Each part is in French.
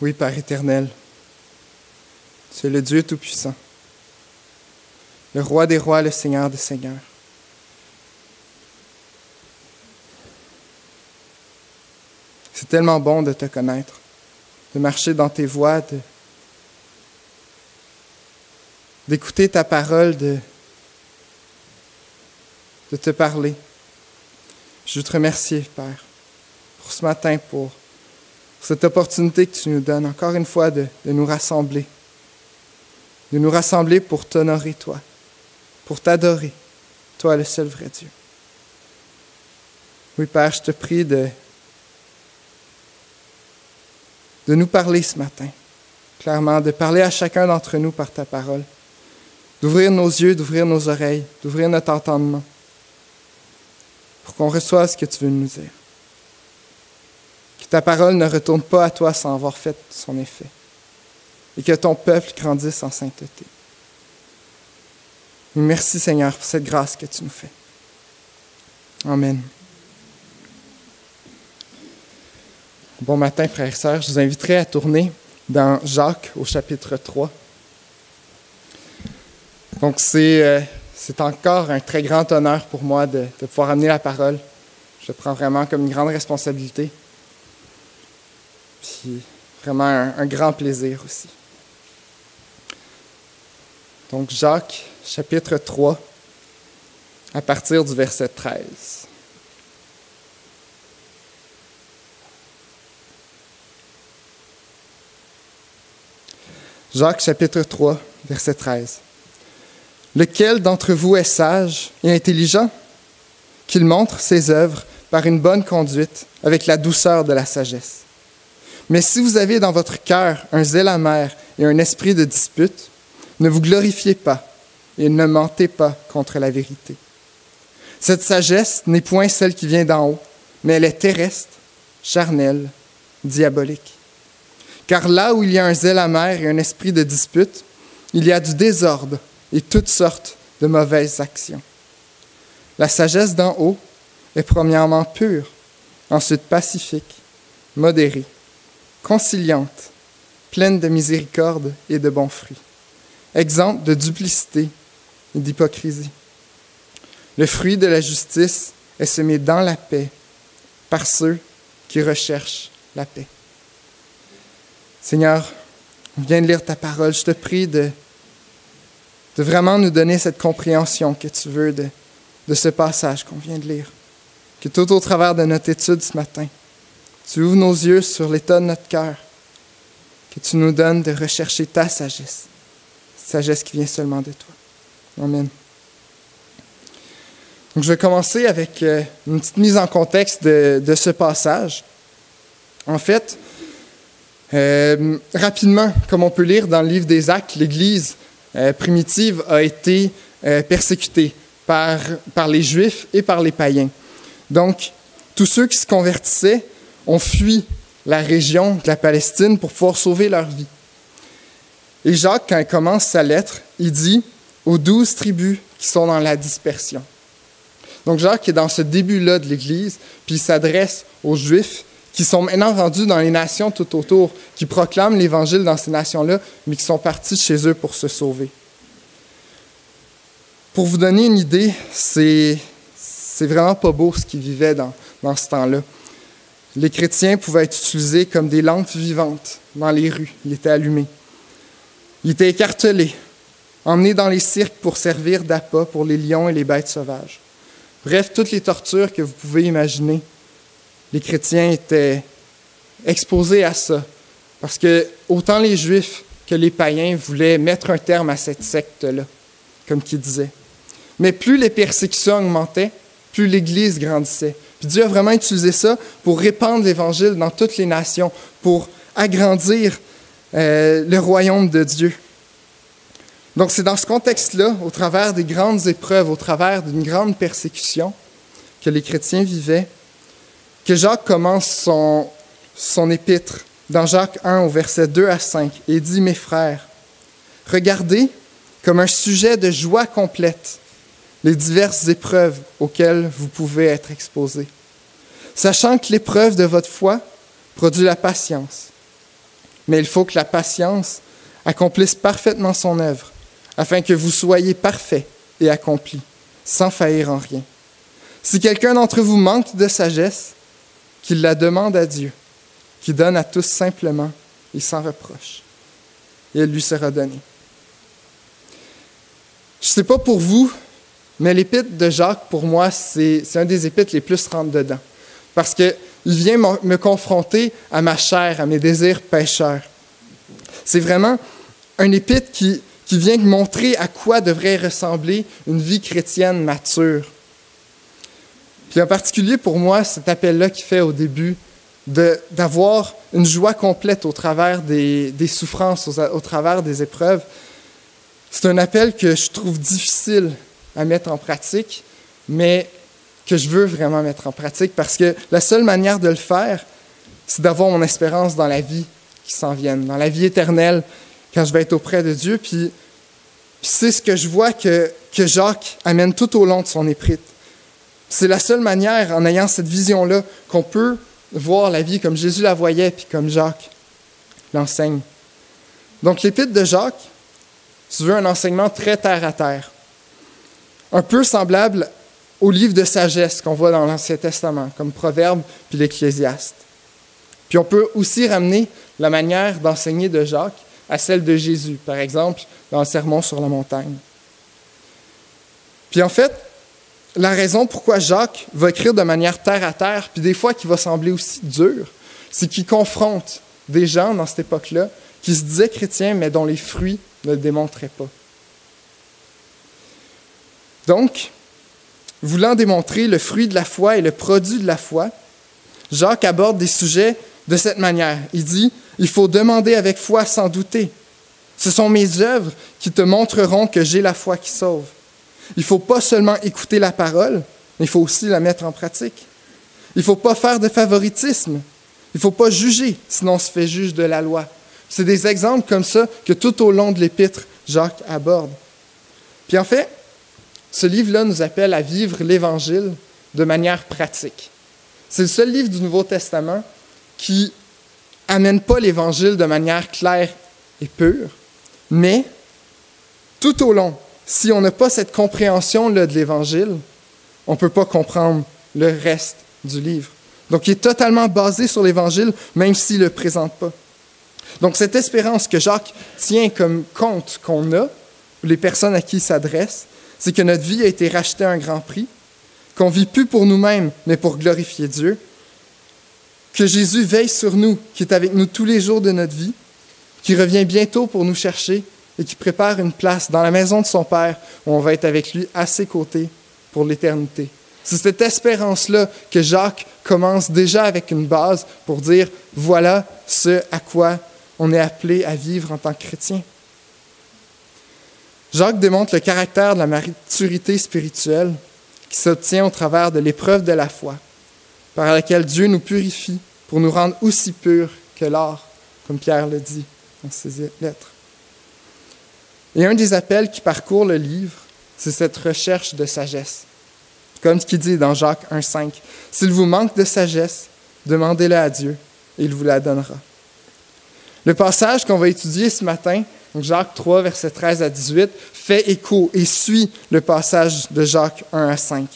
Oui, Père éternel, tu es le Dieu Tout-Puissant, le Roi des rois, le Seigneur des seigneurs. C'est tellement bon de te connaître, de marcher dans tes voies, d'écouter ta parole, de te parler. Je veux te remercier, Père, pour ce matin, pour cette opportunité que tu nous donnes, encore une fois, de nous rassembler. De nous rassembler pour t'honorer, toi, pour t'adorer, toi, le seul vrai Dieu. Oui, Père, je te prie de nous parler ce matin, clairement, de parler à chacun d'entre nous par ta parole, d'ouvrir nos yeux, d'ouvrir nos oreilles, d'ouvrir notre entendement, pour qu'on reçoive ce que tu veux nous dire. Que ta parole ne retourne pas à toi sans avoir fait son effet, et que ton peuple grandisse en sainteté. Merci Seigneur pour cette grâce que tu nous fais. Amen. Bon matin, frères et sœurs. Je vous inviterai à tourner dans Jacques au chapitre 3. Donc, c'est encore un très grand honneur pour moi de pouvoir amener la parole. Je le prends vraiment comme une grande responsabilité. Puis, vraiment un grand plaisir aussi. Donc, Jacques, chapitre 3, à partir du verset 13. Jacques, chapitre 3, verset 13. « Lequel d'entre vous est sage et intelligent? Qu'il montre ses œuvres par une bonne conduite, avec la douceur de la sagesse. Mais si vous avez dans votre cœur un zèle amer et un esprit de dispute, ne vous glorifiez pas et ne mentez pas contre la vérité. Cette sagesse n'est point celle qui vient d'en haut, mais elle est terrestre, charnelle, diabolique. Car là où il y a un zèle amer et un esprit de dispute, il y a du désordre et toutes sortes de mauvaises actions. La sagesse d'en haut est premièrement pure, ensuite pacifique, modérée, conciliante, pleine de miséricorde et de bons fruits, exempte de duplicité et d'hypocrisie. Le fruit de la justice est semé dans la paix par ceux qui recherchent la paix. » Seigneur, on vient de lire ta parole. Je te prie de vraiment nous donner cette compréhension que tu veux de ce passage qu'on vient de lire. Que tout au travers de notre étude ce matin, tu ouvres nos yeux sur l'état de notre cœur. Que tu nous donnes de rechercher ta sagesse. Sagesse qui vient seulement de toi. Amen. Donc, je vais commencer avec une petite mise en contexte de ce passage. En fait, rapidement, comme on peut lire dans le livre des Actes, l'Église primitive a été persécutée par les Juifs et par les païens. Donc, tous ceux qui se convertissaient ont fui la région de la Palestine pour pouvoir sauver leur vie. Et Jacques, quand il commence sa lettre, il dit aux 12 tribus qui sont dans la dispersion. Donc, Jacques est dans ce début-là de l'Église, puis il s'adresse aux Juifs qui sont maintenant rendus dans les nations tout autour, qui proclament l'Évangile dans ces nations-là, mais qui sont partis de chez eux pour se sauver. Pour vous donner une idée, c'est vraiment pas beau ce qu'ils vivaient dans ce temps-là. Les chrétiens pouvaient être utilisés comme des lampes vivantes dans les rues. Ils étaient allumés. Ils étaient écartelés, emmenés dans les cirques pour servir d'appât pour les lions et les bêtes sauvages. Bref, toutes les tortures que vous pouvez imaginer, les chrétiens étaient exposés à ça. Parce que autant les Juifs que les païens voulaient mettre un terme à cette secte-là, comme qu'ils disaient. Mais plus les persécutions augmentaient, plus l'Église grandissait. Puis Dieu a vraiment utilisé ça pour répandre l'Évangile dans toutes les nations, pour agrandir le royaume de Dieu. Donc c'est dans ce contexte-là, au travers des grandes épreuves, au travers d'une grande persécution que les chrétiens vivaient, que Jacques commence son épître dans Jacques 1 au verset 2 à 5 et dit « Mes frères, regardez comme un sujet de joie complète les diverses épreuves auxquelles vous pouvez être exposés, sachant que l'épreuve de votre foi produit la patience. mais il faut que la patience accomplisse parfaitement son œuvre, afin que vous soyez parfaits et accomplis, sans faillir en rien. Si quelqu'un d'entre vous manque de sagesse, qu'il la demande à Dieu, qui donne à tous simplement et sans reproche, et elle lui sera donnée. Je ne sais pas pour vous, mais l'épître de Jacques, pour moi, c'est un des épîtres les plus rentre-dedans. Parce qu'il vient me confronter à ma chair, à mes désirs pécheurs. C'est vraiment un épître qui vient montrer à quoi devrait ressembler une vie chrétienne mature. Puis en particulier pour moi, cet appel-là qu'il fait au début, d'avoir une joie complète au travers des souffrances, au travers des épreuves, c'est un appel que je trouve difficile à mettre en pratique, mais que je veux vraiment mettre en pratique parce que la seule manière de le faire, c'est d'avoir mon espérance dans la vie qui s'en vienne, dans la vie éternelle, quand je vais être auprès de Dieu. Puis c'est ce que je vois que Jacques amène tout au long de son épître. C'est la seule manière, en ayant cette vision-là, qu'on peut voir la vie comme Jésus la voyait, puis comme Jacques l'enseigne. Donc l'épître de Jacques, tu veux un enseignement très terre-à-terre, un peu semblable au livre de sagesse qu'on voit dans l'Ancien Testament, comme Proverbes puis l'Ecclésiaste. Puis on peut aussi ramener la manière d'enseigner de Jacques à celle de Jésus, par exemple, dans le Sermon sur la montagne. Puis en fait, la raison pourquoi Jacques va écrire de manière terre-à-terre, puis des fois qui va sembler aussi dur, c'est qu'il confronte des gens dans cette époque-là qui se disaient chrétiens, mais dont les fruits ne le démontraient pas. Donc, voulant démontrer le fruit de la foi et le produit de la foi, Jacques aborde des sujets de cette manière. Il dit, il faut demander avec foi sans douter. Ce sont mes œuvres qui te montreront que j'ai la foi qui sauve. Il ne faut pas seulement écouter la parole, mais il faut aussi la mettre en pratique. Il ne faut pas faire de favoritisme. Il ne faut pas juger, sinon on se fait juge de la loi. C'est des exemples comme ça que tout au long de l'épître, Jacques aborde. Puis en fait, ce livre-là nous appelle à vivre l'Évangile de manière pratique. C'est le seul livre du Nouveau Testament qui n'amène pas l'Évangile de manière claire et pure, mais tout au long, si on n'a pas cette compréhension-là de l'Évangile, on ne peut pas comprendre le reste du livre. Donc, il est totalement basé sur l'Évangile, même s'il ne le présente pas. Donc, cette espérance que Jacques tient comme compte qu'on a, les personnes à qui il s'adresse, c'est que notre vie a été rachetée à un grand prix, qu'on ne vit plus pour nous-mêmes, mais pour glorifier Dieu, que Jésus veille sur nous, qui est avec nous tous les jours de notre vie, qui revient bientôt pour nous chercher et qui prépare une place dans la maison de son Père où on va être avec lui à ses côtés pour l'éternité. C'est cette espérance-là que Jacques commence déjà avec une base pour dire « Voilà ce à quoi on est appelé à vivre en tant que chrétien. » Jacques démontre le caractère de la maturité spirituelle qui s'obtient au travers de l'épreuve de la foi, par laquelle Dieu nous purifie pour nous rendre aussi purs que l'or, comme Pierre le dit dans ses lettres. Et un des appels qui parcourt le livre, c'est cette recherche de sagesse. Comme ce qu'il dit dans Jacques 1,5. « S'il vous manque de sagesse, demandez-le à Dieu, et il vous la donnera. » Le passage qu'on va étudier ce matin, donc Jacques 3, versets 13 à 18, fait écho et suit le passage de Jacques 1 à 5.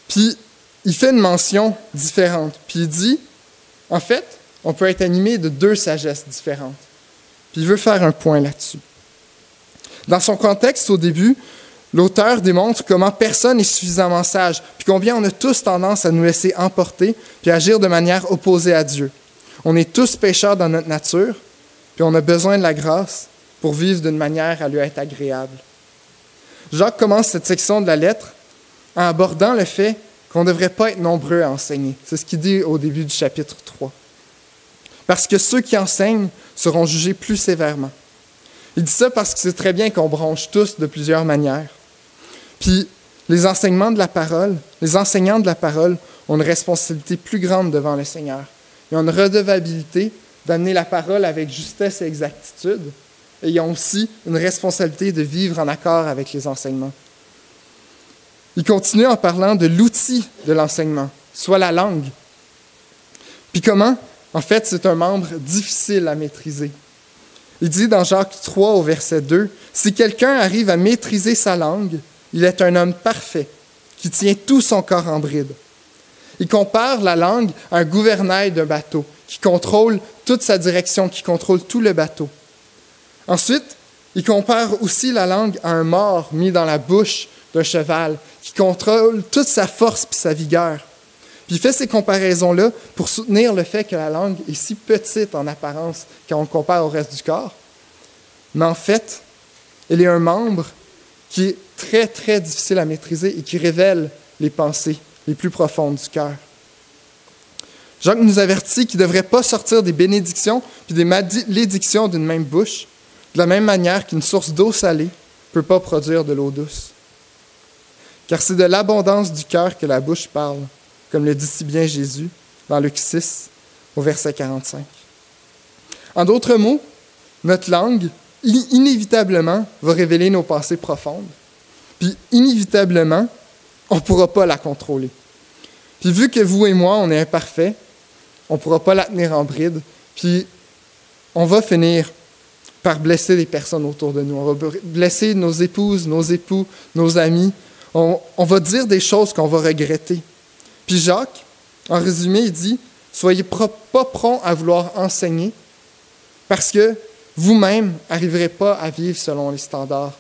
Puis, il fait une mention différente. Puis il dit, en fait, on peut être animé de deux sagesses différentes. Puis il veut faire un point là-dessus. Dans son contexte, au début, l'auteur démontre comment personne n'est suffisamment sage, puis combien on a tous tendance à nous laisser emporter, puis agir de manière opposée à Dieu. On est tous pécheurs dans notre nature, puis on a besoin de la grâce pour vivre d'une manière à lui être agréable. Jacques commence cette section de la lettre en abordant le fait qu'on ne devrait pas être nombreux à enseigner. C'est ce qu'il dit au début du chapitre 3. Parce que ceux qui enseignent seront jugés plus sévèrement. Il dit ça parce que c'est très bien qu'on bronche tous de plusieurs manières. Puis, les enseignants de la parole ont une responsabilité plus grande devant le Seigneur. Ils ont une redevabilité d'amener la parole avec justesse et exactitude. Et ils ont aussi une responsabilité de vivre en accord avec les enseignements. Il continue en parlant de l'outil de l'enseignement, soit la langue. Puis comment En fait, c'est un membre difficile à maîtriser. Il dit dans Jacques 3 au verset 2, « Si quelqu'un arrive à maîtriser sa langue, il est un homme parfait, qui tient tout son corps en bride. » Il compare la langue à un gouvernail d'un bateau, qui contrôle toute sa direction, qui contrôle tout le bateau. Ensuite, il compare aussi la langue à un mors mis dans la bouche d'un cheval, qui contrôle toute sa force et sa vigueur. Puis il fait ces comparaisons-là pour soutenir le fait que la langue est si petite en apparence quand on le compare au reste du corps. Mais en fait, elle est un membre qui est très, très difficile à maîtriser et qui révèle les pensées les plus profondes du cœur. Jacques nous avertit qu'il ne devrait pas sortir des bénédictions puis des malédictions d'une même bouche, de la même manière qu'une source d'eau salée ne peut pas produire de l'eau douce. Car c'est de l'abondance du cœur que la bouche parle, comme le dit si bien Jésus dans Luc 6, au verset 45. En d'autres mots, notre langue, inévitablement, va révéler nos pensées profondes. Puis, inévitablement, on ne pourra pas la contrôler. Puis, vu que vous et moi, on est imparfaits, on ne pourra pas la tenir en bride. Puis, on va finir par blesser les personnes autour de nous. On va blesser nos épouses, nos époux, nos amis. On va dire des choses qu'on va regretter. Puis Jacques, en résumé, il dit « Soyez pas prompt à vouloir enseigner parce que vous-même n'arriverez pas à vivre selon les standards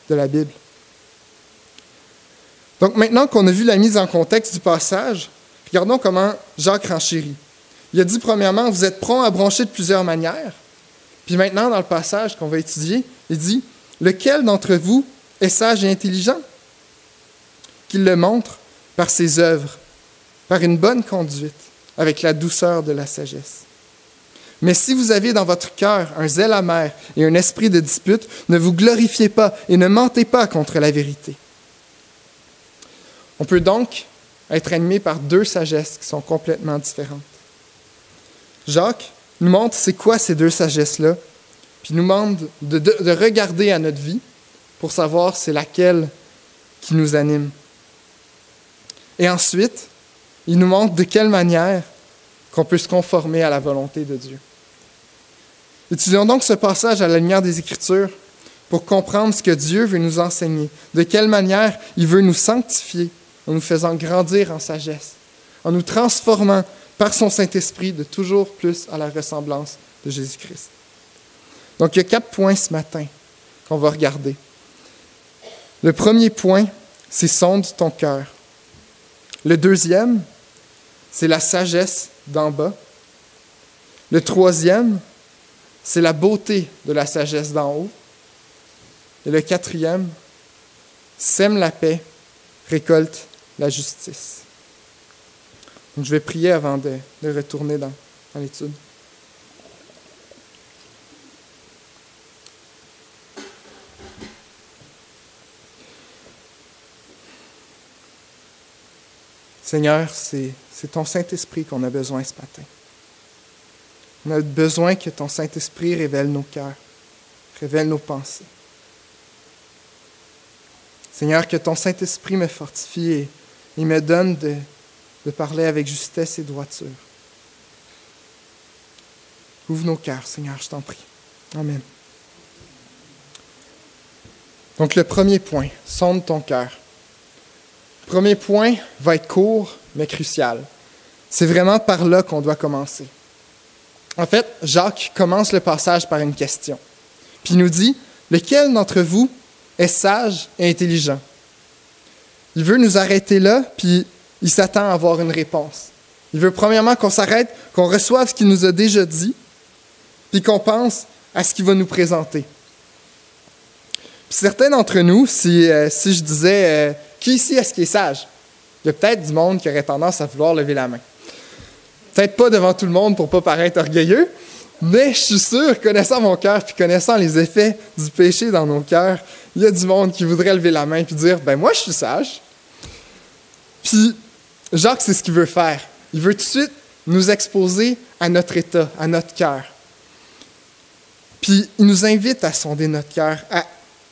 de la Bible. » Donc maintenant qu'on a vu la mise en contexte du passage, regardons comment Jacques renchérit. Il a dit premièrement « Vous êtes prompt à broncher de plusieurs manières. » Puis maintenant, dans le passage qu'on va étudier, il dit « Lequel d'entre vous est sage et intelligent? » Qu'il le montre par ses œuvres, par une bonne conduite, avec la douceur de la sagesse. Mais si vous avez dans votre cœur un zèle amer et un esprit de dispute, ne vous glorifiez pas et ne mentez pas contre la vérité. On peut donc être animé par deux sagesses qui sont complètement différentes. Jacques nous montre c'est quoi ces deux sagesses-là, puis nous demande de regarder à notre vie pour savoir c'est laquelle qui nous anime. Et ensuite, il nous montre de quelle manière qu'on peut se conformer à la volonté de Dieu. Étudions donc ce passage à la lumière des Écritures pour comprendre ce que Dieu veut nous enseigner, de quelle manière il veut nous sanctifier en nous faisant grandir en sagesse, en nous transformant par son Saint-Esprit de toujours plus à la ressemblance de Jésus-Christ. Donc, il y a 4 points ce matin qu'on va regarder. Le premier point, c'est « sonde ton cœur ». Le deuxième, c'est la sagesse d'en bas. Le troisième, c'est la beauté de la sagesse d'en haut. Et le quatrième, sème la paix, récolte la justice. Donc, je vais prier avant de retourner dans l'étude. Seigneur, c'est ton Saint-Esprit qu'on a besoin ce matin. On a besoin que ton Saint-Esprit révèle nos cœurs, révèle nos pensées. Seigneur, que ton Saint-Esprit me fortifie et me donne de parler avec justesse et droiture. Ouvre nos cœurs, Seigneur, je t'en prie. Amen. Donc le premier point, sonde ton cœur. Le premier point va être court, mais crucial. C'est vraiment par là qu'on doit commencer. En fait, Jacques commence le passage par une question. Puis il nous dit, « Lequel d'entre vous est sage et intelligent? » Il veut nous arrêter là, puis il s'attend à avoir une réponse. Il veut premièrement qu'on s'arrête, qu'on reçoive ce qu'il nous a déjà dit, puis qu'on pense à ce qu'il va nous présenter. Puis certains d'entre nous, si je disais qui ici est-ce qui est sage? Il y a peut-être du monde qui aurait tendance à vouloir lever la main. Peut-être pas devant tout le monde pour ne pas paraître orgueilleux, mais je suis sûr, connaissant mon cœur puis connaissant les effets du péché dans nos cœurs, il y a du monde qui voudrait lever la main puis dire « Ben moi, je suis sage. » Puis Jacques, c'est ce qu'il veut faire. Il veut tout de suite nous exposer à notre état, à notre cœur. Puis il nous invite à sonder notre cœur,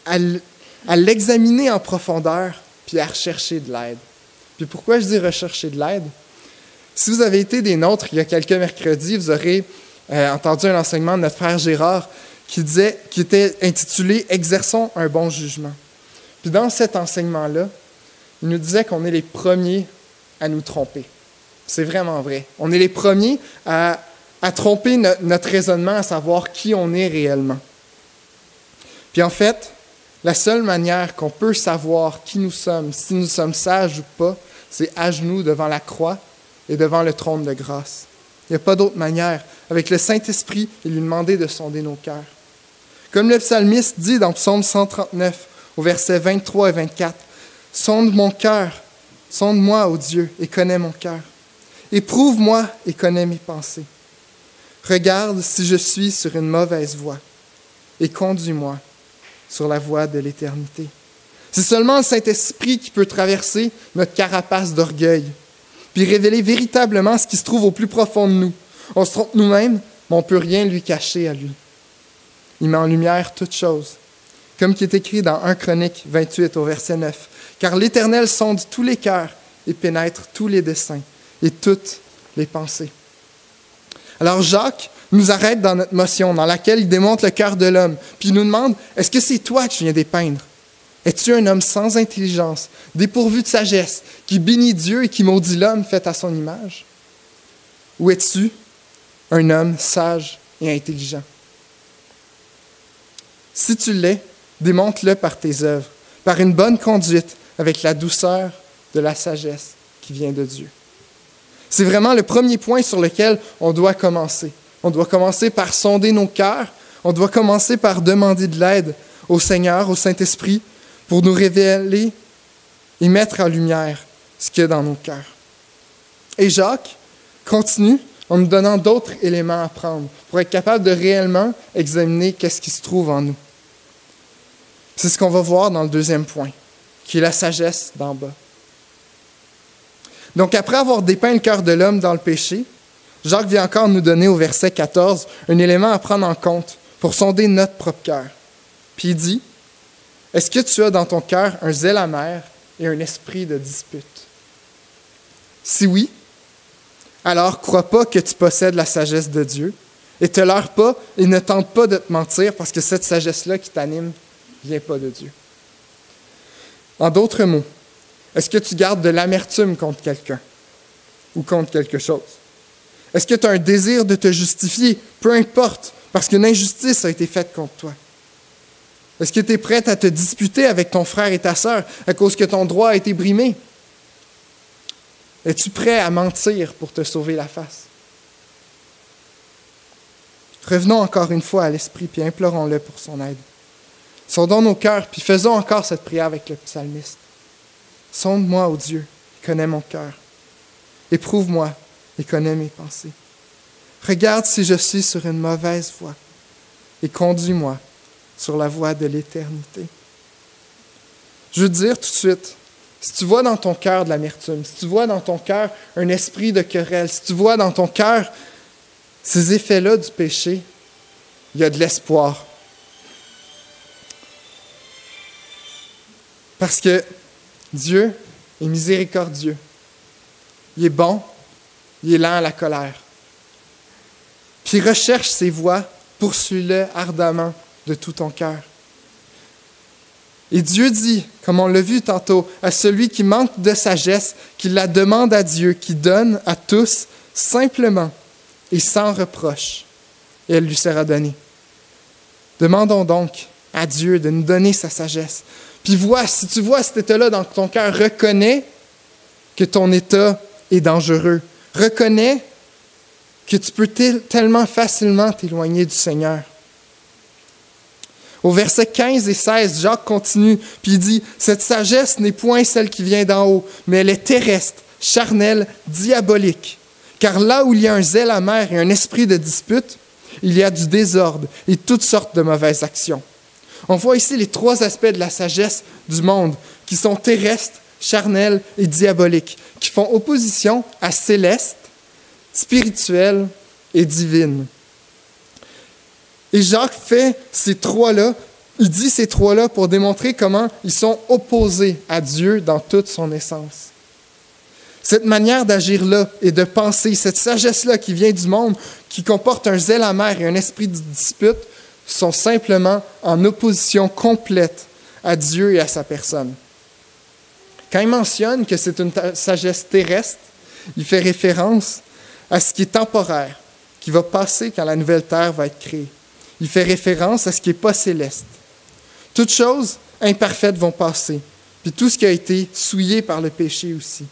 à l'examiner en profondeur puis à rechercher de l'aide. Puis pourquoi je dis rechercher de l'aide? Si vous avez été des nôtres il y a quelques mercredis, vous aurez entendu un enseignement de notre frère Gérard qui était intitulé « Exerçons un bon jugement ». Puis dans cet enseignement-là, il nous disait qu'on est les premiers à nous tromper. C'est vraiment vrai. On est les premiers à tromper notre raisonnement, à savoir qui on est réellement. Puis en fait, la seule manière qu'on peut savoir qui nous sommes, si nous sommes sages ou pas, c'est à genoux devant la croix et devant le trône de grâce. Il n'y a pas d'autre manière. Avec le Saint-Esprit, il lui demandait de sonder nos cœurs. Comme le psalmiste dit dans Psaume 139, au versets 23 et 24, « Sonde mon cœur, sonde-moi, ô Dieu, et connais mon cœur. Éprouve-moi et connais mes pensées. Regarde si je suis sur une mauvaise voie, et conduis-moi sur la voie de l'éternité. » C'est seulement le Saint-Esprit qui peut traverser notre carapace d'orgueil, puis révéler véritablement ce qui se trouve au plus profond de nous. On se trompe nous-mêmes, mais on ne peut rien lui cacher à lui. Il met en lumière toutes choses, comme qui est écrit dans 1 Chroniques 28 au verset 9. « Car l'Éternel sonde tous les cœurs et pénètre tous les desseins et toutes les pensées. » Alors Jacques nous arrête dans notre motion, dans laquelle il démontre le cœur de l'homme, puis il nous demande, est-ce que c'est toi que tu viens dépeindre? Es-tu un homme sans intelligence, dépourvu de sagesse, qui bénit Dieu et qui maudit l'homme fait à son image? Ou es-tu un homme sage et intelligent? Si tu l'es, démontre-le par tes œuvres, par une bonne conduite, avec la douceur de la sagesse qui vient de Dieu. C'est vraiment le premier point sur lequel on doit commencer. On doit commencer par sonder nos cœurs. On doit commencer par demander de l'aide au Seigneur, au Saint-Esprit, pour nous révéler et mettre en lumière ce qu'il y a dans nos cœurs. Et Jacques continue en nous donnant d'autres éléments à prendre pour être capable de réellement examiner qu'est-ce qui se trouve en nous. C'est ce qu'on va voir dans le deuxième point, qui est la sagesse d'en bas. Donc, après avoir dépeint le cœur de l'homme dans le péché, Jacques vient encore nous donner au verset 14 un élément à prendre en compte pour sonder notre propre cœur. Puis il dit, « Est-ce que tu as dans ton cœur un zèle amer et un esprit de dispute? Si oui, alors crois pas que tu possèdes la sagesse de Dieu et te leurre pas et ne tente pas de te mentir parce que cette sagesse-là qui t'anime ne vient pas de Dieu. » En d'autres mots, est-ce que tu gardes de l'amertume contre quelqu'un ou contre quelque chose? Est-ce que tu as un désir de te justifier, peu importe, parce qu'une injustice a été faite contre toi? Est-ce que tu es prête à te disputer avec ton frère et ta sœur à cause que ton droit a été brimé? Es-tu prêt à mentir pour te sauver la face? Revenons encore une fois à l'Esprit, puis implorons-le pour son aide. Sondons nos cœurs, puis faisons encore cette prière avec le psalmiste. Sonde-moi, ô Dieu, et connais mon cœur. Éprouve-moi et connais mes pensées. Regarde si je suis sur une mauvaise voie et conduis-moi sur la voie de l'éternité. Je veux te dire tout de suite, si tu vois dans ton cœur de l'amertume, si tu vois dans ton cœur un esprit de querelle, si tu vois dans ton cœur ces effets-là du péché, il y a de l'espoir. Parce que Dieu est miséricordieux. Il est bon, il est lent à la colère. Puis il recherche ses voies, poursuis-le ardemment de tout ton cœur. Et Dieu dit, comme on l'a vu tantôt, à celui qui manque de sagesse, qu'il la demande à Dieu, qui donne à tous simplement et sans reproche, et elle lui sera donnée. Demandons donc à Dieu de nous donner sa sagesse. Puis si tu vois cet état-là dans ton cœur, reconnais que ton état est dangereux. Reconnais que tu peux tellement facilement t'éloigner du Seigneur. Au verset 15 et 16, Jacques continue, puis il dit, « Cette sagesse n'est point celle qui vient d'en haut, mais elle est terrestre, charnelle, diabolique. Car là où il y a un zèle amer et un esprit de dispute, il y a du désordre et toutes sortes de mauvaises actions. » On voit ici les trois aspects de la sagesse du monde qui sont terrestres, charnels et diaboliques, qui font opposition à céleste, spirituelle et divine. Et Jacques fait ces trois-là, il dit ces trois-là pour démontrer comment ils sont opposés à Dieu dans toute son essence. Cette manière d'agir-là et de penser, cette sagesse-là qui vient du monde, qui comporte un zèle amer et un esprit de dispute, sont simplement en opposition complète à Dieu et à sa personne. Quand il mentionne que c'est une sagesse terrestre, il fait référence à ce qui est temporaire, qui va passer quand la nouvelle terre va être créée. Il fait référence à ce qui n'est pas céleste. Toutes choses imparfaites vont passer, puis tout ce qui a été souillé par le péché aussi.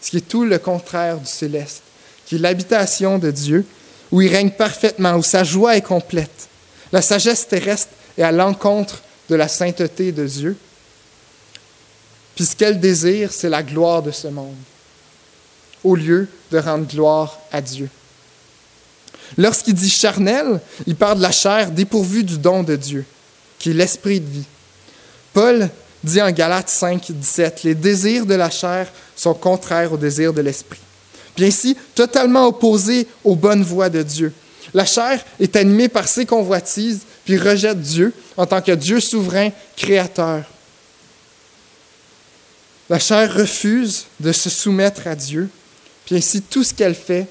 Ce qui est tout le contraire du céleste, qui est l'habitation de Dieu, où il règne parfaitement, où sa joie est complète. La sagesse terrestre est à l'encontre de la sainteté de Dieu. Puis ce qu'elle désire, c'est la gloire de ce monde, au lieu de rendre gloire à Dieu. Lorsqu'il dit charnel, il parle de la chair dépourvue du don de Dieu, qui est l'esprit de vie. Paul dit en Galates 5, 17, « Les désirs de la chair sont contraires aux désirs de l'esprit. » Puis ainsi, totalement opposés aux bonnes voies de Dieu. La chair est animée par ses convoitises, puis rejette Dieu en tant que Dieu souverain, créateur. La chair refuse de se soumettre à Dieu, puis ainsi tout ce qu'elle fait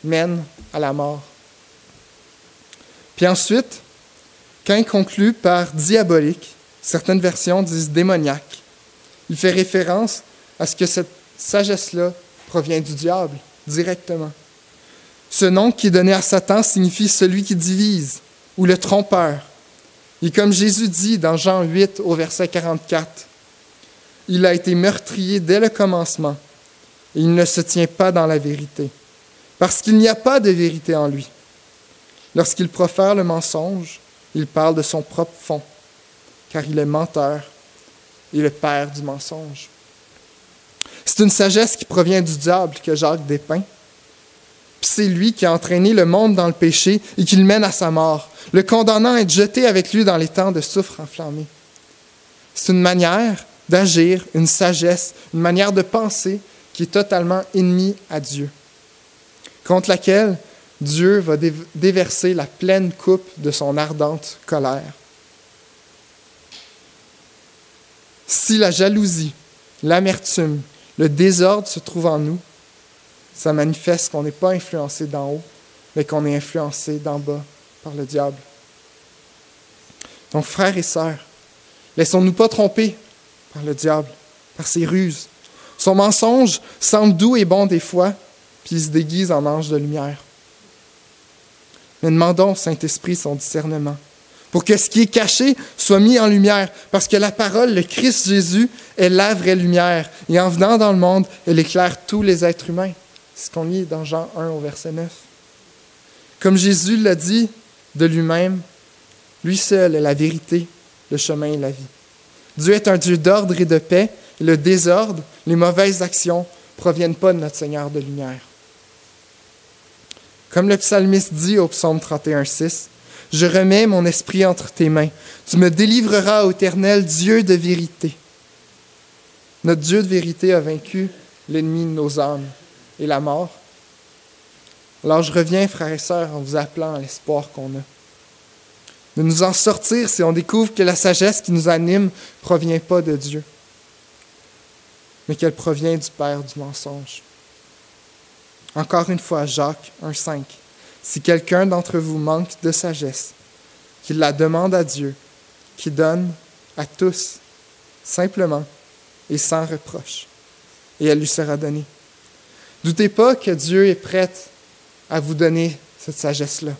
mène à la mort. Puis ensuite, quand il conclut par diabolique, certaines versions disent démoniaque, il fait référence à ce que cette sagesse-là provient du diable, directement. Ce nom qui est donné à Satan signifie celui qui divise, ou le trompeur. Et comme Jésus dit dans Jean 8 au verset 44, « Il a été meurtrier dès le commencement, et il ne se tient pas dans la vérité, parce qu'il n'y a pas de vérité en lui. Lorsqu'il profère le mensonge, il parle de son propre fond, car il est menteur et le père du mensonge. » C'est une sagesse qui provient du diable que Jacques dépeint. Puis c'est lui qui a entraîné le monde dans le péché et qui le mène à sa mort, le condamnant à être jeté avec lui dans les temps de soufre enflammé. C'est une manière d'agir, une sagesse, une manière de penser qui est totalement ennemie à Dieu, contre laquelle Dieu va déverser la pleine coupe de son ardente colère. Si la jalousie, l'amertume, le désordre se trouvent en nous, ça manifeste qu'on n'est pas influencé d'en haut, mais qu'on est influencé d'en bas par le diable. Donc, frères et sœurs, laissons-nous pas tromper par le diable, par ses ruses. Son mensonge semble doux et bon des fois, puis il se déguise en ange de lumière. Mais demandons au Saint-Esprit son discernement, pour que ce qui est caché soit mis en lumière, parce que la parole, le Christ Jésus, est la vraie lumière, et en venant dans le monde, elle éclaire tous les êtres humains. C'est ce qu'on lit dans Jean 1 au verset 9. Comme Jésus l'a dit de lui-même, lui seul est la vérité, le chemin et la vie. Dieu est un Dieu d'ordre et de paix, et le désordre, les mauvaises actions ne proviennent pas de notre Seigneur de lumière. Comme le psalmiste dit au psaume 31,6, « Je remets mon esprit entre tes mains. Tu me délivreras, ô Éternel, Dieu de vérité. » Notre Dieu de vérité a vaincu l'ennemi de nos âmes et la mort. Alors je reviens, frères et sœurs, en vous appelant à l'espoir qu'on a. De nous en sortir si on découvre que la sagesse qui nous anime ne provient pas de Dieu, mais qu'elle provient du père du mensonge. Encore une fois, Jacques 1,5. Si quelqu'un d'entre vous manque de sagesse, qu'il la demande à Dieu, qui donne à tous, simplement et sans reproche, et elle lui sera donnée. Doutez pas que Dieu est prêt à vous donner cette sagesse-là,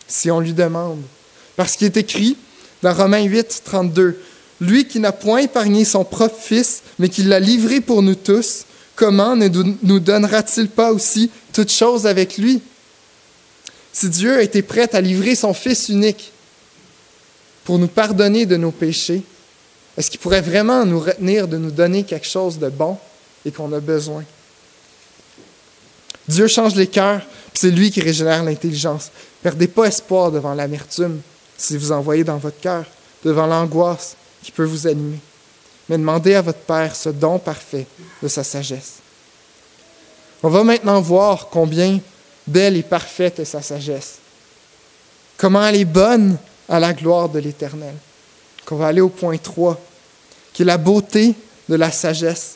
si on lui demande. Parce qu'il est écrit dans Romains 8, 32, « Lui qui n'a point épargné son propre Fils, mais qui l'a livré pour nous tous, comment ne nous donnera-t-il pas aussi toutes choses avec lui? » Si Dieu a été prêt à livrer son Fils unique pour nous pardonner de nos péchés, est-ce qu'il pourrait vraiment nous retenir de nous donner quelque chose de bon et qu'on a besoin? Dieu change les cœurs, puis c'est lui qui régénère l'intelligence. Perdez pas espoir devant l'amertume, si vous en voyez dans votre cœur, devant l'angoisse qui peut vous animer. Mais demandez à votre Père ce don parfait de sa sagesse. On va maintenant voir combien belle et parfaite est sa sagesse. Comment elle est bonne à la gloire de l'Éternel. On va aller au point 3, qui est la beauté de la sagesse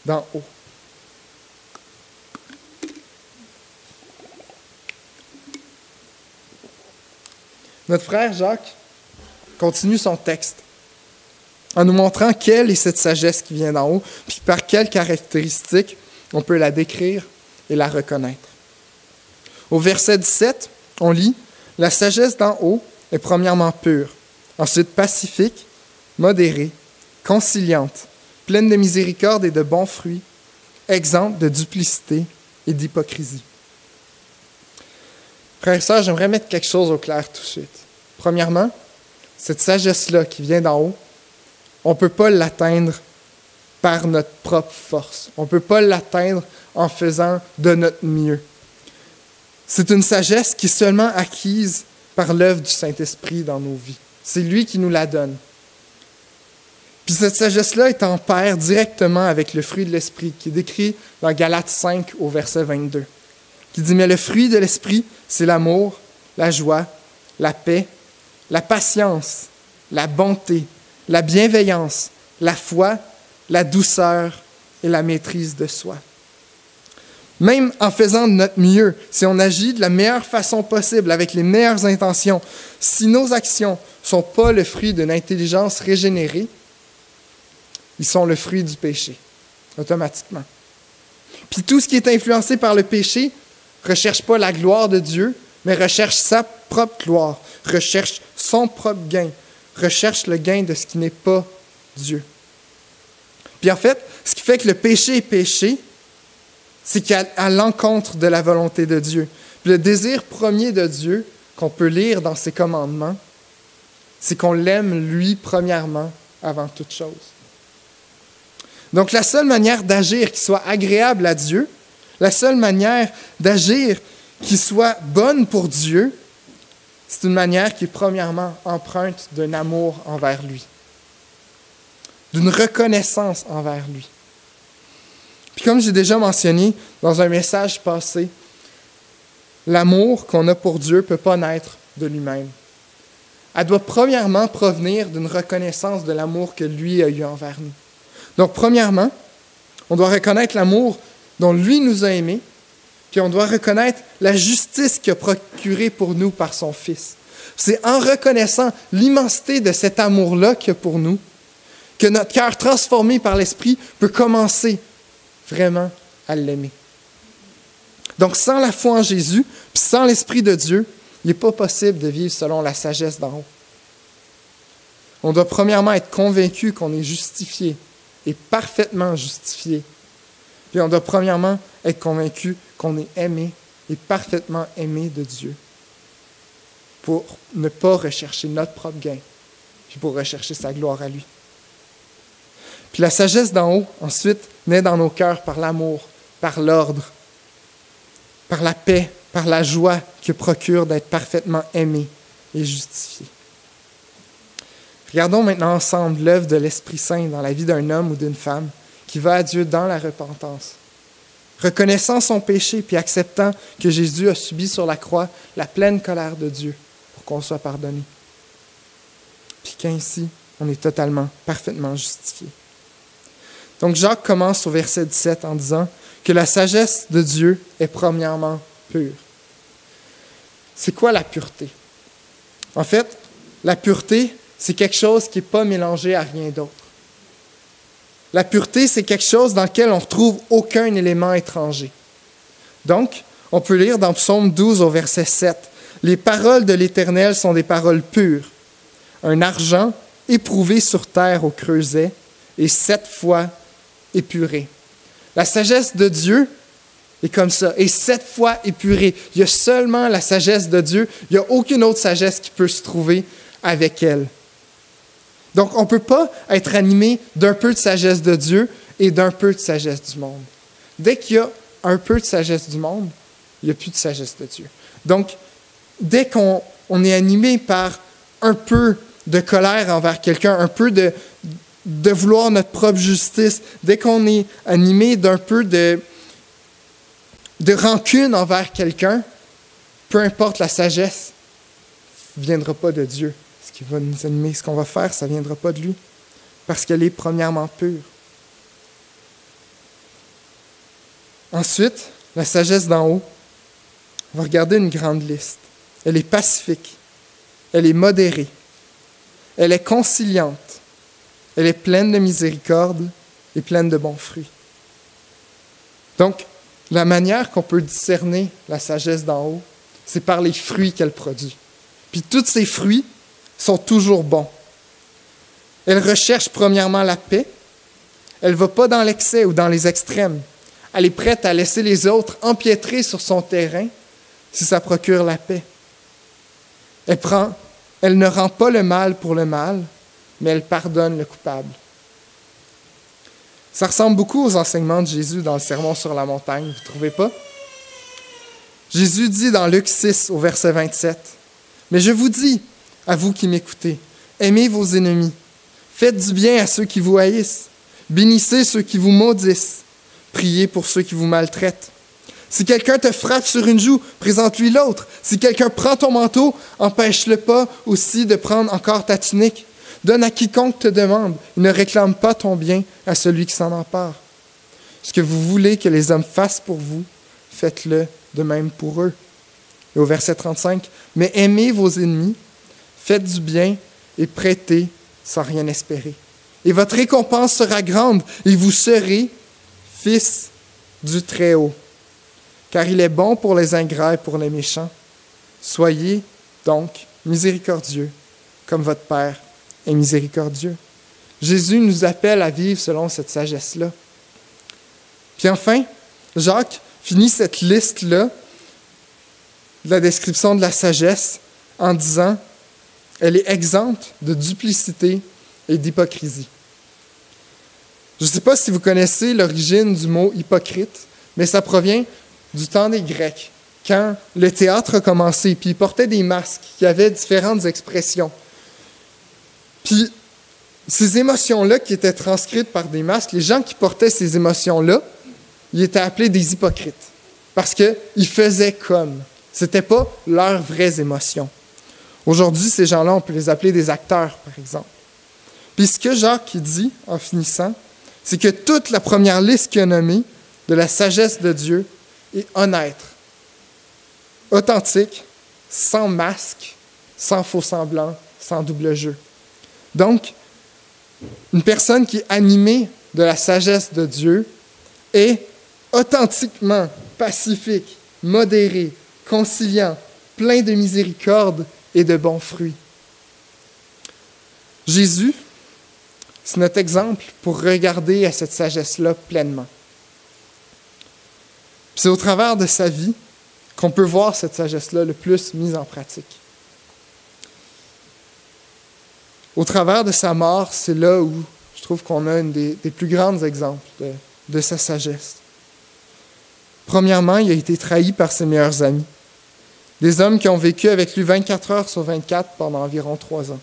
d'en haut. Notre frère Jacques continue son texte en nous montrant quelle est cette sagesse qui vient d'en haut, puis par quelles caractéristiques on peut la décrire et la reconnaître. Au verset 17, on lit « La sagesse d'en haut est premièrement pure, ensuite pacifique, modérée, conciliante, pleine de miséricorde et de bons fruits, exempte de duplicité et d'hypocrisie. » Frères et sœurs, j'aimerais mettre quelque chose au clair tout de suite. Premièrement, cette sagesse-là qui vient d'en haut, on ne peut pas l'atteindre par notre propre force. On ne peut pas l'atteindre en faisant de notre mieux. C'est une sagesse qui est seulement acquise par l'œuvre du Saint-Esprit dans nos vies. C'est lui qui nous la donne. Puis cette sagesse-là est en pair directement avec le fruit de l'Esprit, qui est décrit dans Galates 5 au verset 22, qui dit « Mais le fruit de l'Esprit, c'est l'amour, la joie, la paix, la patience, la bonté, la bienveillance, la foi, la douceur et la maîtrise de soi. » Même en faisant de notre mieux, si on agit de la meilleure façon possible, avec les meilleures intentions, si nos actions ne sont pas le fruit d'une intelligence régénérée, ils sont le fruit du péché, automatiquement. Puis tout ce qui est influencé par le péché ne recherche pas la gloire de Dieu, mais recherche sa propre gloire, recherche son propre gain, recherche le gain de ce qui n'est pas Dieu. Puis en fait, ce qui fait que le péché est péché, c'est qu'il est à l'encontre de la volonté de Dieu. Puis le désir premier de Dieu, qu'on peut lire dans ses commandements, c'est qu'on l'aime, lui, premièrement, avant toute chose. Donc la seule manière d'agir qui soit agréable à Dieu, la seule manière d'agir qui soit bonne pour Dieu, c'est une manière qui est premièrement empreinte d'un amour envers lui, d'une reconnaissance envers lui. Puis comme j'ai déjà mentionné dans un message passé, l'amour qu'on a pour Dieu ne peut pas naître de lui-même. Elle doit premièrement provenir d'une reconnaissance de l'amour que lui a eu envers nous. Donc premièrement, on doit reconnaître l'amour dont lui nous a aimés, puis on doit reconnaître la justice qu'il a procurée pour nous par son Fils. C'est en reconnaissant l'immensité de cet amour-là qu'il y a pour nous que notre cœur transformé par l'Esprit peut commencer vraiment à l'aimer. Donc sans la foi en Jésus, puis sans l'Esprit de Dieu, il n'est pas possible de vivre selon la sagesse d'en haut. On doit premièrement être convaincu qu'on est justifié et parfaitement justifié. Puis on doit premièrement être convaincu qu'on est aimé et parfaitement aimé de Dieu pour ne pas rechercher notre propre gain, puis pour rechercher sa gloire à lui. Puis la sagesse d'en haut, ensuite, naît dans nos cœurs par l'amour, par l'ordre, par la paix, par la joie que procure d'être parfaitement aimé et justifié. Regardons maintenant ensemble l'œuvre de l'Esprit Saint dans la vie d'un homme ou d'une femme qui va à Dieu dans la repentance, reconnaissant son péché puis acceptant que Jésus a subi sur la croix la pleine colère de Dieu pour qu'on soit pardonné. Puis qu'ainsi, on est totalement, parfaitement justifié. Donc Jacques commence au verset 17 en disant que la sagesse de Dieu est premièrement pure. C'est quoi la pureté? En fait, la pureté, c'est quelque chose qui n'est pas mélangé à rien d'autre. La pureté, c'est quelque chose dans lequel on ne retrouve aucun élément étranger. Donc, on peut lire dans Psaume 12 au verset 7, « Les paroles de l'Éternel sont des paroles pures, un argent éprouvé sur terre au creuset et 7 fois épuré. » La sagesse de Dieu est comme ça, et 7 fois épurée. Il y a seulement la sagesse de Dieu, il n'y a aucune autre sagesse qui peut se trouver avec elle. Donc, on ne peut pas être animé d'un peu de sagesse de Dieu et d'un peu de sagesse du monde. Dès qu'il y a un peu de sagesse du monde, il n'y a plus de sagesse de Dieu. Donc, dès qu'on est animé par un peu de colère envers quelqu'un, un peu de vouloir notre propre justice, dès qu'on est animé d'un peu de rancune envers quelqu'un, peu importe la sagesse, ne viendra pas de Dieu. Ce qui va nous animer, ce qu'on va faire, ça ne viendra pas de lui, parce qu'elle est premièrement pure. Ensuite, la sagesse d'en haut, on va regarder une grande liste. Elle est pacifique. elle est modérée, elle est conciliante, elle est pleine de miséricorde et pleine de bons fruits. Donc, la manière qu'on peut discerner la sagesse d'en haut, c'est par les fruits qu'elle produit. Puis tous ces fruits sont toujours bons. Elle recherche premièrement la paix. Elle ne va pas dans l'excès ou dans les extrêmes. Elle est prête à laisser les autres empiétrer sur son terrain si ça procure la paix. Elle ne rend pas le mal pour le mal, mais elle pardonne le coupable. Ça ressemble beaucoup aux enseignements de Jésus dans le Sermon sur la montagne, vous ne trouvez pas? Jésus dit dans Luc 6, au verset 27, « Mais je vous dis, à vous qui m'écoutez, aimez vos ennemis, faites du bien à ceux qui vous haïssent, bénissez ceux qui vous maudissent, priez pour ceux qui vous maltraitent. Si quelqu'un te frappe sur une joue, présente-lui l'autre. Si quelqu'un prend ton manteau, empêche-le pas aussi de prendre encore ta tunique. Donne à quiconque te demande, et ne réclame pas ton bien à celui qui s'en empare. Ce que vous voulez que les hommes fassent pour vous, faites-le de même pour eux. » Et au verset 35, « Mais aimez vos ennemis, faites du bien et prêtez sans rien espérer. Et votre récompense sera grande, et vous serez fils du Très-Haut. Car il est bon pour les ingrats et pour les méchants. Soyez donc miséricordieux, comme votre Père est miséricordieux. » Jésus nous appelle à vivre selon cette sagesse-là. Puis enfin, Jacques finit cette liste-là de la description de la sagesse en disant « Elle est exempte de duplicité et d'hypocrisie. » Je ne sais pas si vous connaissez l'origine du mot « hypocrite », mais ça provient du temps des Grecs, quand le théâtre a commencé, puis ils portaient des masques qui avaient différentes expressions. Puis, ces émotions-là qui étaient transcrites par des masques, les gens qui portaient ces émotions-là, ils étaient appelés des hypocrites, parce qu'ils faisaient comme. Ce n'étaient pas leurs vraies émotions. Aujourd'hui, ces gens-là, on peut les appeler des acteurs, par exemple. Puis ce que Jacques dit, en finissant, c'est que toute la première liste qu'il a nommée de la sagesse de Dieu est honnête, authentique, sans masque, sans faux semblant, sans double jeu. Donc, une personne qui est animée de la sagesse de Dieu est authentiquement pacifique, modéré, conciliant, plein de miséricorde et de bons fruits. Jésus, c'est notre exemple pour regarder à cette sagesse-là pleinement. Puis c'est au travers de sa vie qu'on peut voir cette sagesse-là le plus mise en pratique. Au travers de sa mort, c'est là où je trouve qu'on a un des plus grands exemples de sa sagesse. Premièrement, il a été trahi par ses meilleurs amis. Des hommes qui ont vécu avec lui 24 heures sur 24 pendant environ 3 ans.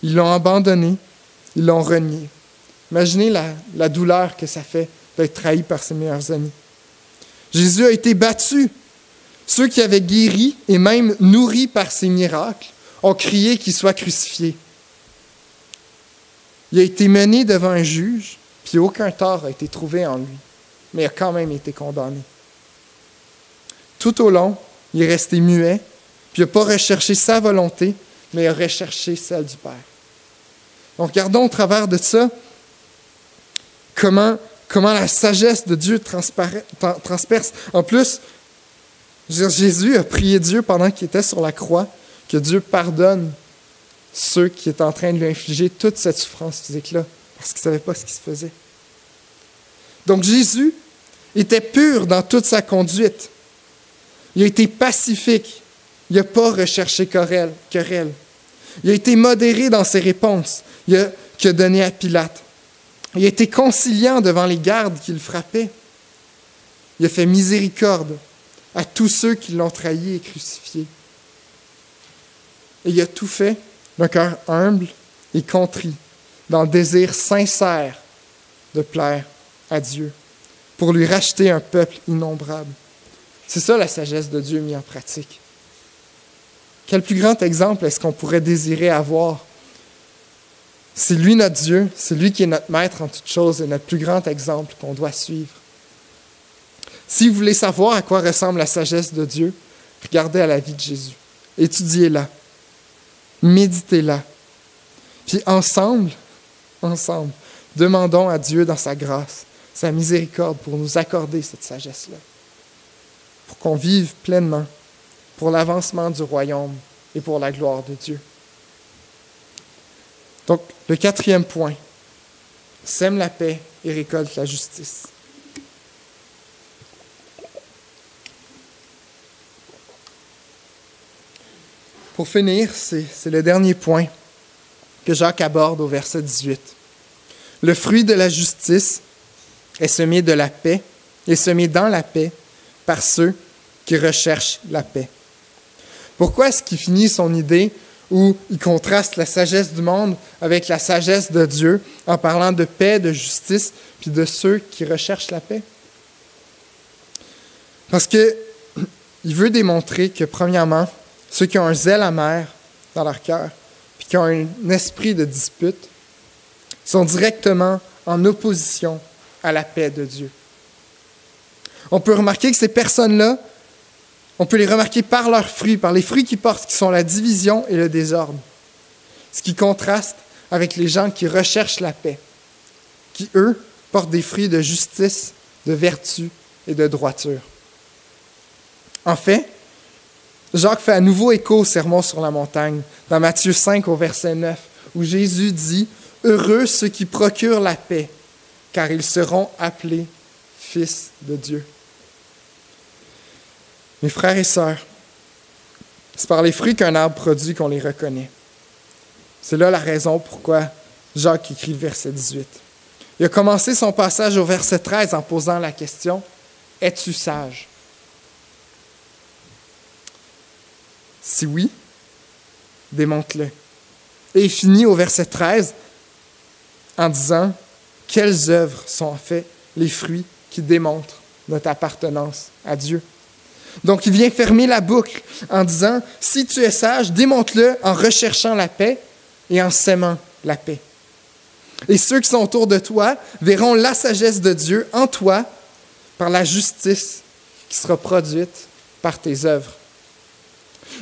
Ils l'ont abandonné, ils l'ont renié. Imaginez la douleur que ça fait d'être trahi par ses meilleurs amis. Jésus a été battu. Ceux qui avaient guéri et même nourri par ses miracles ont crié qu'il soit crucifié. Il a été mené devant un juge, puis aucun tort a été trouvé en lui, mais il a quand même été condamné. Tout au long, il est resté muet, puis il n'a pas recherché sa volonté, mais il a recherché celle du Père. Donc, regardons au travers de ça comment la sagesse de Dieu transperce. En plus, Jésus a prié Dieu pendant qu'il était sur la croix, que Dieu pardonne ceux qui étaient en train de lui infliger toute cette souffrance physique-là, parce qu'ils ne savaient pas ce qui se faisait. Donc, Jésus était pur dans toute sa conduite. Il a été pacifique. Il n'a pas recherché querelle. Il a été modéré dans ses réponses qu'il a données à Pilate. Il a été conciliant devant les gardes qui le frappaient. Il a fait miséricorde à tous ceux qui l'ont trahi et crucifié. Et il a tout fait d'un cœur humble et contrit, dans le désir sincère de plaire à Dieu, pour lui racheter un peuple innombrable. C'est ça la sagesse de Dieu mise en pratique. Quel plus grand exemple est-ce qu'on pourrait désirer avoir? C'est lui notre Dieu, c'est lui qui est notre maître en toutes choses et notre plus grand exemple qu'on doit suivre. Si vous voulez savoir à quoi ressemble la sagesse de Dieu, regardez à la vie de Jésus. Étudiez-la. méditez-la. Puis ensemble, demandons à Dieu dans sa grâce, sa miséricorde pour nous accorder cette sagesse-là, pour qu'on vive pleinement pour l'avancement du royaume et pour la gloire de Dieu. Donc, le 4e point, sème la paix et récolte la justice. Pour finir, c'est le dernier point que Jacques aborde au verset 18. Le fruit de la justice est semé de la paix et semé dans la paix par ceux qui recherchent la paix. Pourquoi est-ce qu'il finit son idée où il contraste la sagesse du monde avec la sagesse de Dieu en parlant de paix, de justice, puis de ceux qui recherchent la paix? Parce qu'il veut démontrer que, premièrement, ceux qui ont un zèle amer dans leur cœur, puis qui ont un esprit de dispute, sont directement en opposition à la paix de Dieu. On peut remarquer que ces personnes-là, on peut les remarquer par leurs fruits, par les fruits qu'ils portent, qui sont la division et le désordre. Ce qui contraste avec les gens qui recherchent la paix, qui, eux, portent des fruits de justice, de vertu et de droiture. En fait, Jacques fait à nouveau écho au sermon sur la montagne, dans Matthieu 5 au verset 9, où Jésus dit « Heureux ceux qui procurent la paix, car ils seront appelés fils de Dieu. » Mes frères et sœurs, c'est par les fruits qu'un arbre produit qu'on les reconnaît. C'est là la raison pourquoi Jacques écrit le verset 18. Il a commencé son passage au verset 13 en posant la question « Es-tu sage? » Si oui, démontre-le. Et il finit au verset 13 en disant « Quelles œuvres sont en fait les fruits qui démontrent notre appartenance à Dieu? » Donc, il vient fermer la boucle en disant, si tu es sage, démontre-le en recherchant la paix et en s'aimant la paix. Et ceux qui sont autour de toi verront la sagesse de Dieu en toi par la justice qui sera produite par tes œuvres.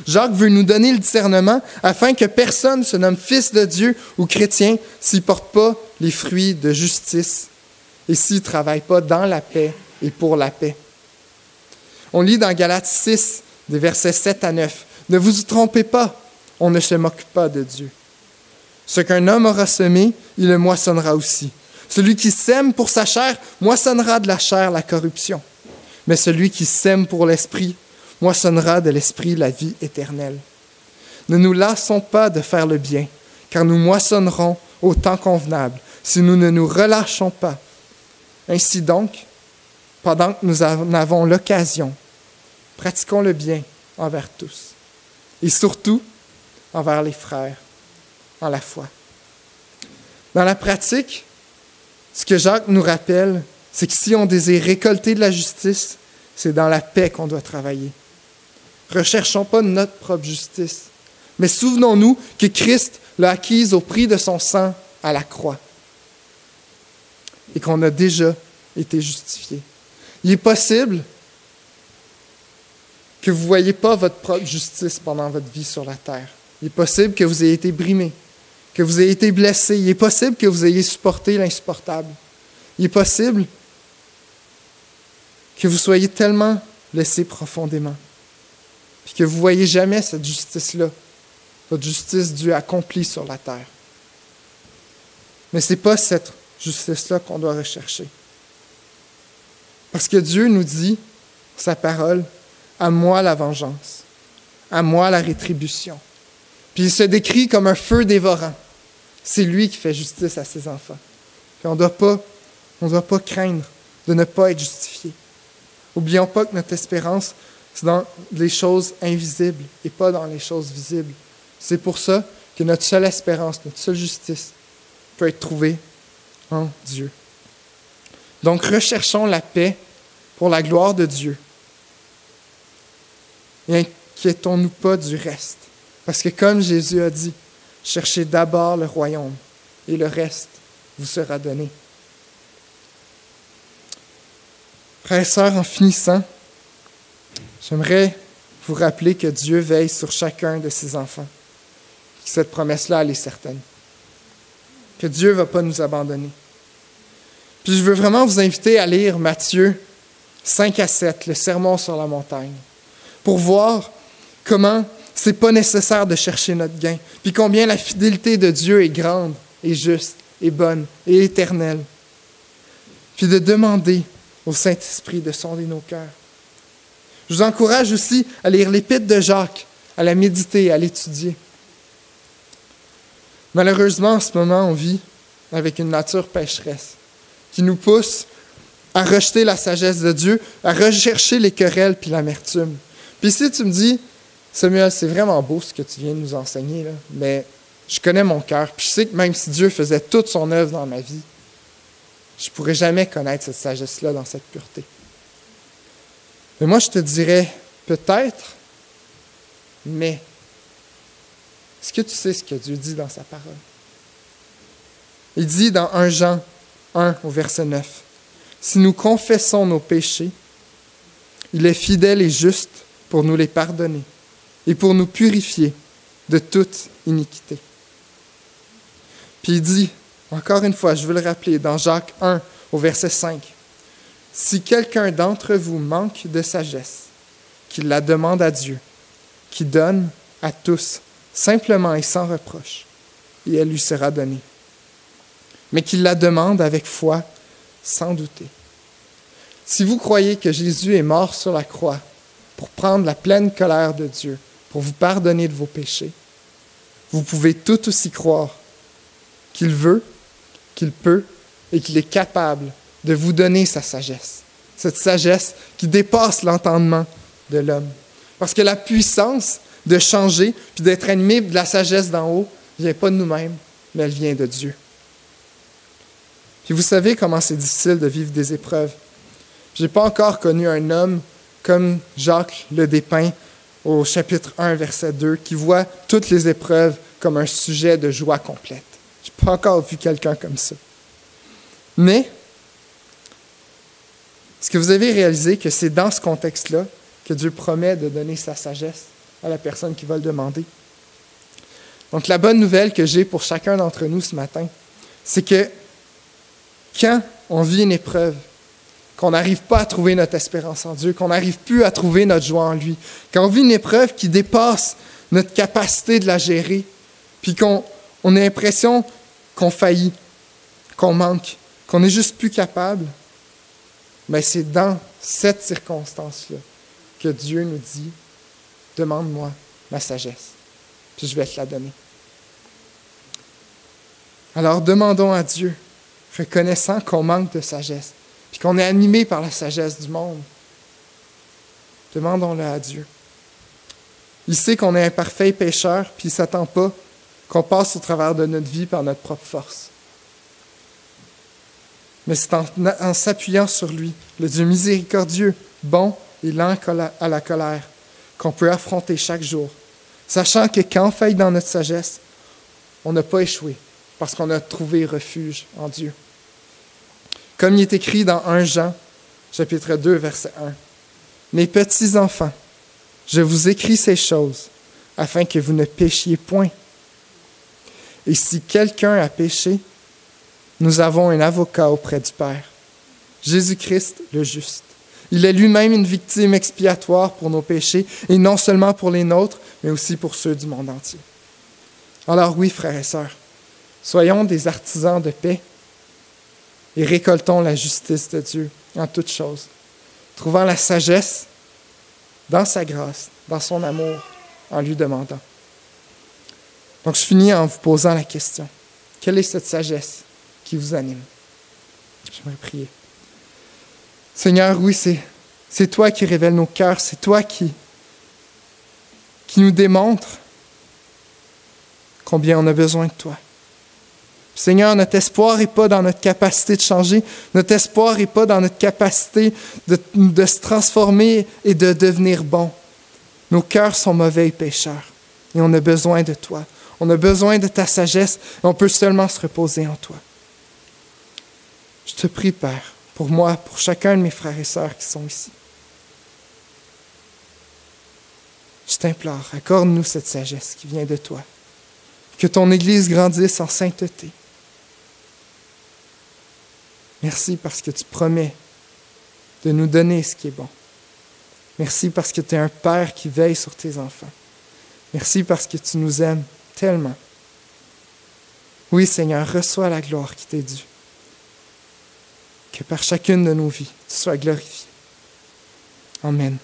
Jacques veut nous donner le discernement afin que personne se nomme fils de Dieu ou chrétien s'il ne porte pas les fruits de justice et s'il ne travaille pas dans la paix et pour la paix. On lit dans Galates 6, des versets 7 à 9. « Ne vous y trompez pas, on ne se moque pas de Dieu. Ce qu'un homme aura semé, il le moissonnera aussi. Celui qui sème pour sa chair, moissonnera de la chair la corruption. Mais celui qui sème pour l'esprit, moissonnera de l'esprit la vie éternelle. Ne nous lassons pas de faire le bien, car nous moissonnerons au temps convenable, si nous ne nous relâchons pas. Ainsi donc, pendant que nous en avons l'occasion, pratiquons le bien envers tous, et surtout envers les frères en la foi. » Dans la pratique, ce que Jacques nous rappelle, c'est que si on désire récolter de la justice, c'est dans la paix qu'on doit travailler. Recherchons pas notre propre justice, mais souvenons-nous que Christ l'a acquise au prix de son sang à la croix et qu'on a déjà été justifiés. Il est possible que vous ne voyez pas votre propre justice pendant votre vie sur la terre. Il est possible que vous ayez été brimé, que vous ayez été blessé. Il est possible que vous ayez supporté l'insupportable. Il est possible que vous soyez tellement blessé profondément puis que vous ne voyez jamais cette justice-là, votre justice Dieu accomplie sur la terre. Mais ce n'est pas cette justice-là qu'on doit rechercher. Parce que Dieu nous dit, sa parole, « À moi la vengeance, à moi la rétribution. » Puis il se décrit comme un feu dévorant. C'est lui qui fait justice à ses enfants. Puis on ne doit pas craindre de ne pas être justifié. N'oublions pas que notre espérance, c'est dans les choses invisibles et pas dans les choses visibles. C'est pour ça que notre seule espérance, notre seule justice peut être trouvée en Dieu. Donc, recherchons la paix pour la gloire de Dieu. Et inquiétons-nous pas du reste. Parce que comme Jésus a dit, cherchez d'abord le royaume et le reste vous sera donné. Frères et sœurs, en finissant, j'aimerais vous rappeler que Dieu veille sur chacun de ses enfants, Cette promesse-là, elle est certaine. Que Dieu ne va pas nous abandonner. Puis je veux vraiment vous inviter à lire Matthieu 5 à 7, le sermon sur la montagne, pour voir comment c'est pas nécessaire de chercher notre gain, puis combien la fidélité de Dieu est grande, et juste, et bonne, et éternelle. Puis de demander au Saint-Esprit de sonder nos cœurs. Je vous encourage aussi à lire l'Épître de Jacques, à la méditer, à l'étudier. Malheureusement, en ce moment, on vit avec une nature pécheresse qui nous pousse à rejeter la sagesse de Dieu, à rechercher les querelles puis l'amertume. Puis si tu me dis, Samuel, c'est vraiment beau ce que tu viens de nous enseigner, là, mais je connais mon cœur, puis je sais que même si Dieu faisait toute son œuvre dans ma vie, je ne pourrais jamais connaître cette sagesse-là dans cette pureté. Mais moi, je te dirais, peut-être, mais est-ce que tu sais ce que Dieu dit dans sa parole? Il dit dans 1 Jean 1 au verset 9, « Si nous confessons nos péchés, il est fidèle et juste pour nous les pardonner et pour nous purifier de toute iniquité. » Puis il dit, encore une fois, je veux le rappeler, dans Jacques 1 au verset 5, « Si quelqu'un d'entre vous manque de sagesse, qu'il la demande à Dieu, qui donne à tous, simplement et sans reproche, et elle lui sera donnée. Mais qu'il la demande avec foi, sans douter. » Si vous croyez que Jésus est mort sur la croix pour prendre la pleine colère de Dieu, pour vous pardonner de vos péchés, vous pouvez tout aussi croire qu'il veut, qu'il peut et qu'il est capable de vous donner sa sagesse. Cette sagesse qui dépasse l'entendement de l'homme. Parce que la puissance de changer puis d'être animé de la sagesse d'en haut ne vient pas de nous-mêmes, mais elle vient de Dieu. Puis vous savez comment c'est difficile de vivre des épreuves. Je n'ai pas encore connu un homme comme Jacques le dépeint au chapitre 1, verset 2, qui voit toutes les épreuves comme un sujet de joie complète. Je n'ai pas encore vu quelqu'un comme ça. Mais, est-ce que vous avez réalisé que c'est dans ce contexte-là que Dieu promet de donner sa sagesse à la personne qui va le demander? Donc, la bonne nouvelle que j'ai pour chacun d'entre nous ce matin, c'est que quand on vit une épreuve, qu'on n'arrive pas à trouver notre espérance en Dieu, qu'on n'arrive plus à trouver notre joie en lui, quand on vit une épreuve qui dépasse notre capacité de la gérer, puis qu'on a l'impression qu'on faillit, qu'on manque, qu'on n'est juste plus capable, mais c'est dans cette circonstance-là que Dieu nous dit, « Demande-moi ma sagesse, puis je vais te la donner. » Alors demandons à Dieu, reconnaissant qu'on manque de sagesse, puis qu'on est animé par la sagesse du monde. Demandons-le à Dieu. Il sait qu'on est imparfait et pécheur, puis il ne s'attend pas qu'on passe au travers de notre vie par notre propre force. Mais c'est en s'appuyant sur lui, le Dieu miséricordieux, bon et lent à la colère, qu'on peut affronter chaque jour, sachant que quand on faille dans notre sagesse, on n'a pas échoué, parce qu'on a trouvé refuge en Dieu. Comme il est écrit dans 1 Jean, chapitre 2, verset 1. « Mes petits enfants, je vous écris ces choses, afin que vous ne péchiez point. Et si quelqu'un a péché, nous avons un avocat auprès du Père, Jésus-Christ le juste. Il est lui-même une victime expiatoire pour nos péchés, et non seulement pour les nôtres, mais aussi pour ceux du monde entier. » Alors oui, frères et sœurs, soyons des artisans de paix, et récoltons la justice de Dieu en toutes choses, trouvant la sagesse dans sa grâce, dans son amour, en lui demandant. Donc, je finis en vous posant la question. Quelle est cette sagesse qui vous anime? J'aimerais prier. Seigneur, oui, c'est toi qui révèles nos cœurs, c'est toi qui nous démontre combien on a besoin de toi. Seigneur, notre espoir n'est pas dans notre capacité de changer. Notre espoir n'est pas dans notre capacité de se transformer et de devenir bon. Nos cœurs sont mauvais et pécheurs. Et on a besoin de toi. On a besoin de ta sagesse. Et on peut seulement se reposer en toi. Je te prie, Père, pour moi, pour chacun de mes frères et sœurs qui sont ici. Je t'implore, accorde-nous cette sagesse qui vient de toi. Que ton Église grandisse en sainteté. Merci parce que tu promets de nous donner ce qui est bon. Merci parce que tu es un Père qui veille sur tes enfants. Merci parce que tu nous aimes tellement. Oui, Seigneur, reçois la gloire qui t'est due. Que par chacune de nos vies, tu sois glorifié. Amen.